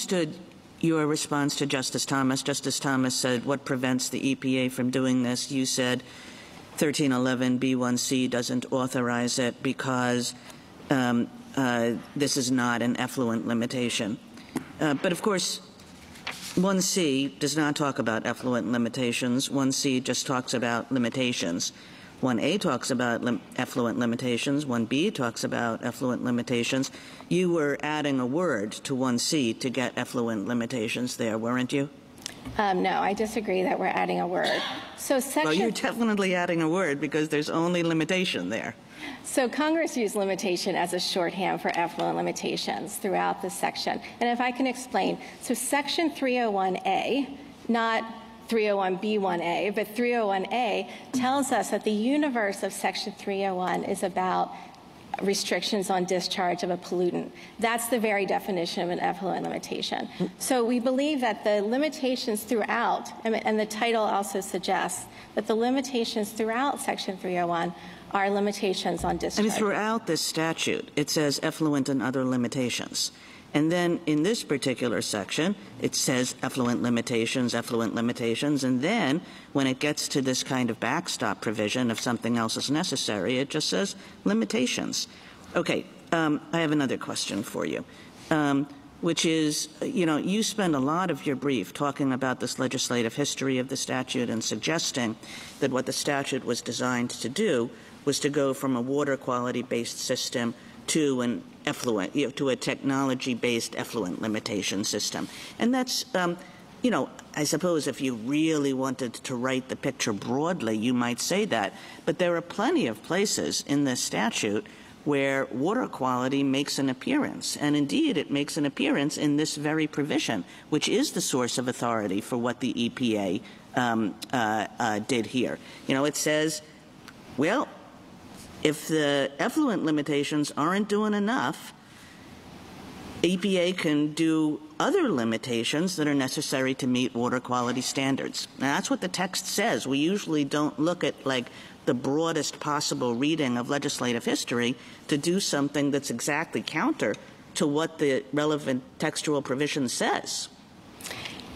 understood your response to Justice Thomas. Justice Thomas said, what prevents the EPA from doing this? You said 1311B1C doesn't authorize it because this is not an effluent limitation. But of course, 1C does not talk about effluent limitations. 1C just talks about limitations. 1A talks about effluent limitations. 1B talks about effluent limitations. You were adding a word to 1C to get effluent limitations there, weren't you? No, I disagree that we're adding a word. So well, you're definitely adding a word because there's only limitation there. So Congress used limitation as a shorthand for effluent limitations throughout this section. And if I can explain, so Section 301A, not 301B1A, but 301A tells us that the universe of Section 301 is about restrictions on discharge of a pollutant. That's the very definition of an effluent limitation. So we believe that the limitations throughout, and the title also suggests that the limitations throughout Section 301 are limitations on discharge. I mean, throughout this statute, it says effluent and other limitations. And then in this particular section, it says effluent limitations, and then when it gets to this kind of backstop provision, if something else is necessary, it just says limitations. Okay, I have another question for you, which is, you spend a lot of your brief talking about this legislative history of the statute and suggesting that what the statute was designed to do was to go from a water quality-based system to an effluent, to a technology-based effluent limitation system. And that's, I suppose if you really wanted to write the picture broadly, you might say that. But there are plenty of places in this statute where water quality makes an appearance. And indeed, it makes an appearance in this very provision, which is the source of authority for what the EPA did here. It says, well, if the effluent limitations aren't doing enough, EPA can do other limitations that are necessary to meet water quality standards. Now, that's what the text says. We usually don't look at, the broadest possible reading of legislative history to do something that's exactly counter to what the relevant textual provision says.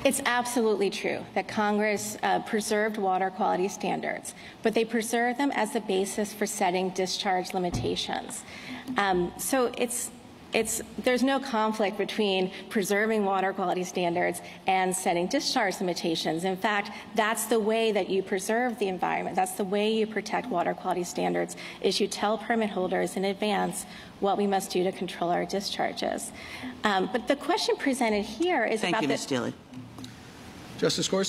It's absolutely true that Congress preserved water quality standards, but they preserved them as the basis for setting discharge limitations. So there's no conflict between preserving water quality standards and setting discharge limitations. In fact, that's the way that you preserve the environment. That's the way you protect water quality standards, is you tell permit holders in advance what we must do to control our discharges. But the question presented here is Thank about you, Ms. Steele. Justice Gorsuch.